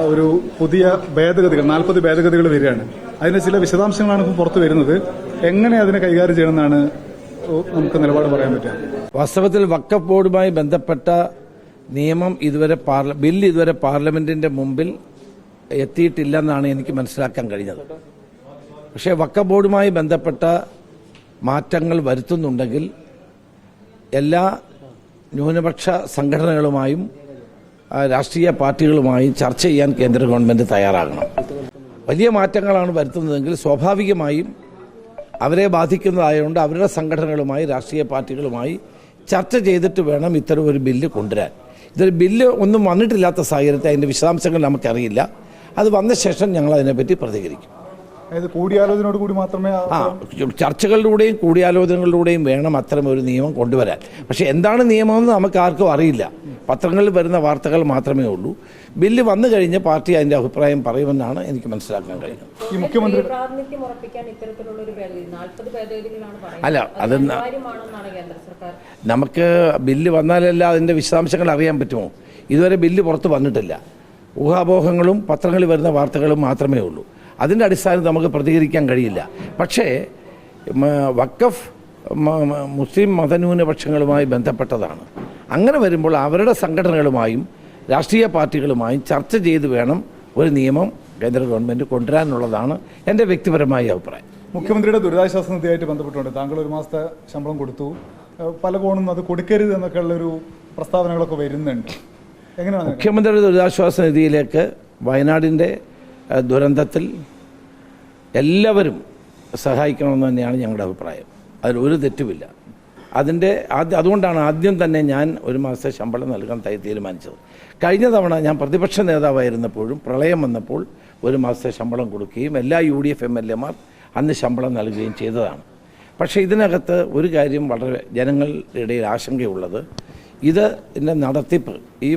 ഒരു പുതിയ ഭേദഗതികൾ 40 ഭേദഗതികൾ വരികയാണ്. അതിന്റെ ചില വിശദാംശങ്ങളാണ് ഇപ്പോൾ പുറത്തു വരുന്നത്. എങ്ങനെ അതിനെ കൈകാര്യം ചെയ്യണമെന്നാണ് നമുക്ക് നിലപാട് പറയാൻ പറ്റുക? വാസ്തവത്തിൽ വഖഫ് ബോർഡുമായി ബന്ധപ്പെട്ട നിയമം ബില്ല് ഇതുവരെ പാർലമെന്റിന്റെ മുമ്പിൽ എത്തിയിട്ടില്ലെന്നാണ് എനിക്ക് മനസ്സിലാക്കാൻ കഴിഞ്ഞത്. പക്ഷേ വഖഫ് ബോർഡുമായി ബന്ധപ്പെട്ട മാറ്റങ്ങൾ വരുത്തുന്നുണ്ടെങ്കിൽ എല്ലാ ന്യൂനപക്ഷ സംഘടനകളുമായും രാഷ്ട്രീയ പാർട്ടികളുമായും ചർച്ച ചെയ്യാൻ കേന്ദ്ര ഗവൺമെന്റ് തയ്യാറാകണം. വലിയ മാറ്റങ്ങളാണ് വരുത്തുന്നതെങ്കിൽ സ്വാഭാവികമായും അവരെ ബാധിക്കുന്നതായതുകൊണ്ട് അവരുടെ സംഘടനകളുമായി രാഷ്ട്രീയ പാർട്ടികളുമായി ചർച്ച ചെയ്തിട്ട് വേണം ഇത്തരം ഒരു ബില്ല് കൊണ്ടുവരാൻ. ഇതൊരു ബില്ല് ഒന്നും വന്നിട്ടില്ലാത്ത സാഹചര്യത്തിൽ അതിന്റെ വിശദാംശങ്ങൾ നമുക്കറിയില്ല. അത് വന്ന ശേഷം ഞങ്ങൾ അതിനെപ്പറ്റി പ്രതികരിക്കും. കൂടിയാലോചനയോട് കൂടി മാത്രമേ ചർച്ചകളിലൂടെയും കൂടിയാലോചനകളിലൂടെയും വേണം അത്തരം ഒരു നിയമം കൊണ്ടുവരാൻ. പക്ഷെ എന്താണ് നിയമമെന്ന് നമുക്ക് ആർക്കും അറിയില്ല. പത്രങ്ങളിൽ വരുന്ന വാർത്തകൾ മാത്രമേ ഉള്ളൂ. ബില്ല് വന്നു കഴിഞ്ഞ് പാർട്ടി അതിന്റെ അഭിപ്രായം പറയുമെന്നാണ് എനിക്ക് മനസ്സിലാക്കാൻ കഴിയുന്നത്. ഈ മുഖ്യമന്ത്രി അല്ല, അത് നമുക്ക് ബില്ല് വന്നാലല്ല അതിന്റെ വിശദാംശങ്ങൾ അറിയാൻ പറ്റുമോ? ഇതുവരെ ബില്ല് പുറത്ത് വന്നിട്ടില്ല. ഊഹാപോഹങ്ങളും പത്രങ്ങളിൽ വരുന്ന വാർത്തകളും മാത്രമേ ഉള്ളൂ. അതിൻ്റെ അടിസ്ഥാനത്തിൽ നമുക്ക് പ്രതികരിക്കാൻ കഴിയില്ല. പക്ഷേ വഖഫ് മുസ്ലിം മതന്യൂനപക്ഷങ്ങളുമായി ബന്ധപ്പെട്ടതാണ്. അങ്ങനെ വരുമ്പോൾ അവരുടെ സംഘടനകളുമായും രാഷ്ട്രീയ പാർട്ടികളുമായും ചർച്ച ചെയ്ത് വേണം ഒരു നിയമം കേന്ദ്ര ഗവൺമെൻറ് കൊണ്ടുവരാനുള്ളതാണ് എൻ്റെ വ്യക്തിപരമായ അഭിപ്രായം. മുഖ്യമന്ത്രിയുടെ ദുരിതാശ്വാസ നിധിയായിട്ട് ബന്ധപ്പെട്ടുകൊണ്ട് താങ്കൾ ഒരു മാസത്തെ ശമ്പളം കൊടുത്തു, പല കോണും അത് കൊടുക്കരുത് എന്നൊക്കെ ഉള്ളൊരു പ്രസ്താവനകളൊക്കെ വരുന്നുണ്ട്. എങ്ങനെയാണ് മുഖ്യമന്ത്രിയുടെ ദുരിതാശ്വാസ നിധിയിലേക്ക് വയനാടിൻ്റെ ദുരന്തത്തിൽ എല്ലാവരും സഹായിക്കണമെന്ന് തന്നെയാണ് ഞങ്ങളുടെ അഭിപ്രായം. അതിലൊരു തെറ്റുമില്ല. അതുകൊണ്ടാണ് ആദ്യം തന്നെ ഞാൻ ഒരു മാസത്തെ ശമ്പളം നൽകാൻ തീരുമാനിച്ചത്. കഴിഞ്ഞ തവണ ഞാൻ പ്രതിപക്ഷ നേതാവായിരുന്നപ്പോഴും പ്രളയം വന്നപ്പോൾ ഒരു മാസത്തെ ശമ്പളം കൊടുക്കുകയും എല്ലാ UDF MLA മാർ അന്ന് ശമ്പളം നൽകുകയും ചെയ്തതാണ്. പക്ഷേ ഇതിനകത്ത് ഒരു കാര്യം വളരെ ജനങ്ങളുടെ ഇടയിൽ ആശങ്കയുള്ളത്, ഇതിൻ്റെ നടത്തിപ്പ്, ഈ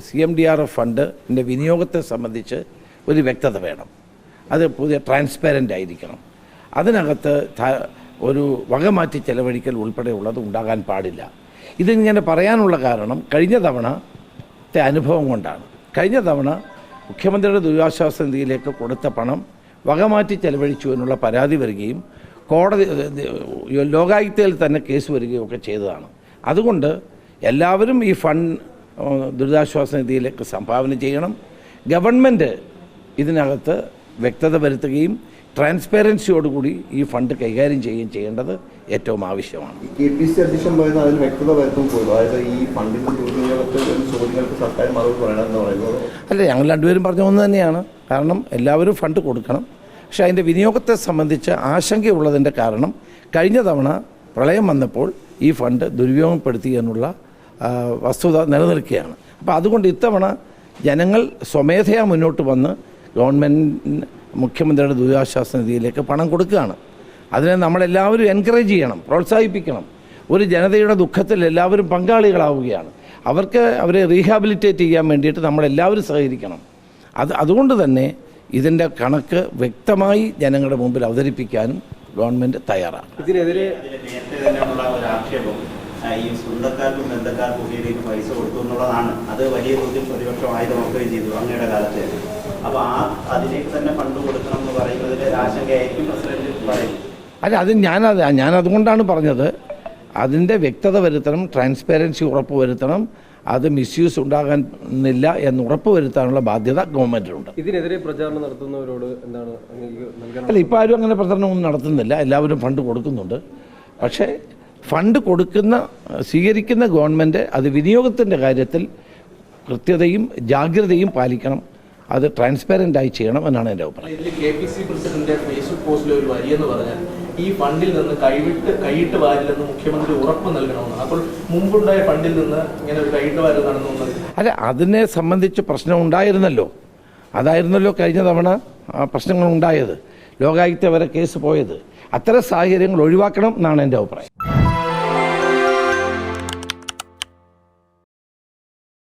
CMDRF ഫണ്ടിൻ്റെ വിനിയോഗത്തെ സംബന്ധിച്ച് ഒരു വ്യക്തത വേണം. അത് പുതിയ ട്രാൻസ്പാരൻ്റ് ആയിരിക്കണം. അതിനകത്ത് ഒരു വകമാറ്റി ചെലവഴിക്കൽ ഉൾപ്പെടെയുള്ളത് ഉണ്ടാകാൻ പാടില്ല. ഇതിങ്ങനെ പറയാനുള്ള കാരണം കഴിഞ്ഞ തവണത്തെ അനുഭവം കൊണ്ടാണ്. കഴിഞ്ഞ തവണ മുഖ്യമന്ത്രിയുടെ ദുരിതാശ്വാസ നിധിയിലേക്ക് കൊടുത്ത പണം വകമാറ്റി ചെലവഴിച്ചു എന്നുള്ള പരാതി വരികയും കോടതി ലോകായുക്തയിൽ തന്നെ കേസ് വരികയും ഒക്കെ ചെയ്തതാണ്. അതുകൊണ്ട് എല്ലാവരും ഈ ദുരിതാശ്വാസ നിധിയിലേക്ക് സംഭാവന ചെയ്യണം. ഗവൺമെൻറ് ഇതിനകത്ത് വ്യക്തത വരുത്തുകയും ട്രാൻസ്പെറൻസിയോടുകൂടി ഈ ഫണ്ട് കൈകാര്യം ചെയ്യുകയും ചെയ്യേണ്ടത് ഏറ്റവും ആവശ്യമാണ്. KPC അധ്യക്ഷൻ പറയുന്നത് അതിന് വ്യക്തത വരുത്തുമ്പോൾ അതായത് ഈ ഫണ്ടിന്റെ ചോദ്യങ്ങൾക്ക് സർക്കാർ മറുപടി പറയണമെന്ന് പറയുന്നത് അല്ല, ഞങ്ങൾ രണ്ടുപേരും പറഞ്ഞ ഒന്ന് തന്നെയാണ്. കാരണം എല്ലാവരും ഫണ്ട് കൊടുക്കണം. പക്ഷേ അതിൻ്റെ വിനിയോഗത്തെ സംബന്ധിച്ച് ആശങ്കയുള്ളതിൻ്റെ കാരണം കഴിഞ്ഞ തവണ പ്രളയം വന്നപ്പോൾ ഈ ഫണ്ട് ദുരുപയോഗപ്പെടുത്തി എന്നുള്ള വസ്തുത നിലനിൽക്കുകയാണ്. അപ്പോൾ അതുകൊണ്ട് ഇത്തവണ ജനങ്ങൾ സ്വമേധയാ മുന്നോട്ട് വന്ന് ഗവൺമെൻറ് മുഖ്യമന്ത്രിയുടെ ദുരിതാശ്വാസ നിധിയിലേക്ക് പണം കൊടുക്കുകയാണ്. അതിനെ നമ്മളെല്ലാവരും എൻകറേജ് ചെയ്യണം, പ്രോത്സാഹിപ്പിക്കണം. ഒരു ജനതയുടെ ദുഃഖത്തിൽ എല്ലാവരും പങ്കാളികളാവുകയാണ്. അവരെ റീഹാബിലിറ്റേറ്റ് ചെയ്യാൻ വേണ്ടിയിട്ട് നമ്മളെല്ലാവരും സഹകരിക്കണം. അതുകൊണ്ട് തന്നെ ഇതിൻ്റെ കണക്ക് വ്യക്തമായി ജനങ്ങളുടെ മുമ്പിൽ അവതരിപ്പിക്കാനും ഗവൺമെൻറ് തയ്യാറാണ്. ഇതിനെതിരെ നേരത്തെ തന്നെയുള്ള ഒരു ആക്ഷേപം ഈ സ്വന്തക്കാർക്കും ബന്ധക്കാർക്കും കൂടിയിലേക്ക് പൈസ കൊടുത്തു എന്നുള്ളതാണ്. അത് വലിയ തോതിൽ പ്രതിപക്ഷം ആയുധമാക്കുകയും ചെയ്തു അങ്ങയുടെ കാലത്ത്. അപ്പോൾ അതിലേക്ക് തന്നെ ഫണ്ട് കൊടുക്കണം എന്ന് പറയുന്നതിൽ ആശങ്കയായിരിക്കും പ്രസിഡന്റ് പറയുന്നത്. അല്ല, അത് ഞാനതുകൊണ്ടാണ് പറഞ്ഞത്. അതിൻ്റെ വ്യക്തത വരുത്തണം, ട്രാൻസ്പെറൻസി ഉറപ്പ് വരുത്തണം. അത് മിസ്യൂസ് ഉണ്ടാകുന്നില്ല എന്ന് ഉറപ്പ് വരുത്താനുള്ള ബാധ്യത ഗവൺമെൻറ്റിനുണ്ട്. ഇതിനെതിരെ പ്രചാരണം നടത്തുന്നവരോട് എന്താണ്? അല്ല, ഇപ്പോൾ ആരും അങ്ങനെ പ്രചരണമൊന്നും നടത്തുന്നില്ല. എല്ലാവരും ഫണ്ട് കൊടുക്കുന്നുണ്ട്. പക്ഷേ ഫണ്ട് സ്വീകരിക്കുന്ന ഗവൺമെൻറ് അത് വിനിയോഗത്തിൻ്റെ കാര്യത്തിൽ കൃത്യതയും ജാഗ്രതയും പാലിക്കണം. അത് ട്രാൻസ്പാരൻ്റായി ചെയ്യണം എന്നാണ് എൻ്റെ അഭിപ്രായം. KPC പ്രസിഡന്റ് ഫേസ്ബുക്ക് പോസ്റ്റിൽ ഒരു വരിയെന്ന് പറഞ്ഞാൽ ഈ ഫണ്ടിൽ നിന്ന് കൈയിട്ട് വാരില്ലെന്ന് മുഖ്യമന്ത്രി ഉറപ്പ് നൽകണമെന്നാണ്. അപ്പോൾ മുമ്പുണ്ടായ ഫണ്ടിൽ നിന്ന് ഇങ്ങനെ ഒരു കൈയിട്ട് വാരൽ നടന്നു. അല്ല, അതിനെ സംബന്ധിച്ച് പ്രശ്നം ഉണ്ടായിരുന്നല്ലോ. അതായിരുന്നല്ലോ കഴിഞ്ഞ തവണ പ്രശ്നങ്ങൾ ഉണ്ടായത്. ലോകായുക്ത വരെ കേസ് പോയത്. അത്തരം സാഹചര്യങ്ങൾ ഒഴിവാക്കണം എന്നാണ് എൻ്റെ അഭിപ്രായം.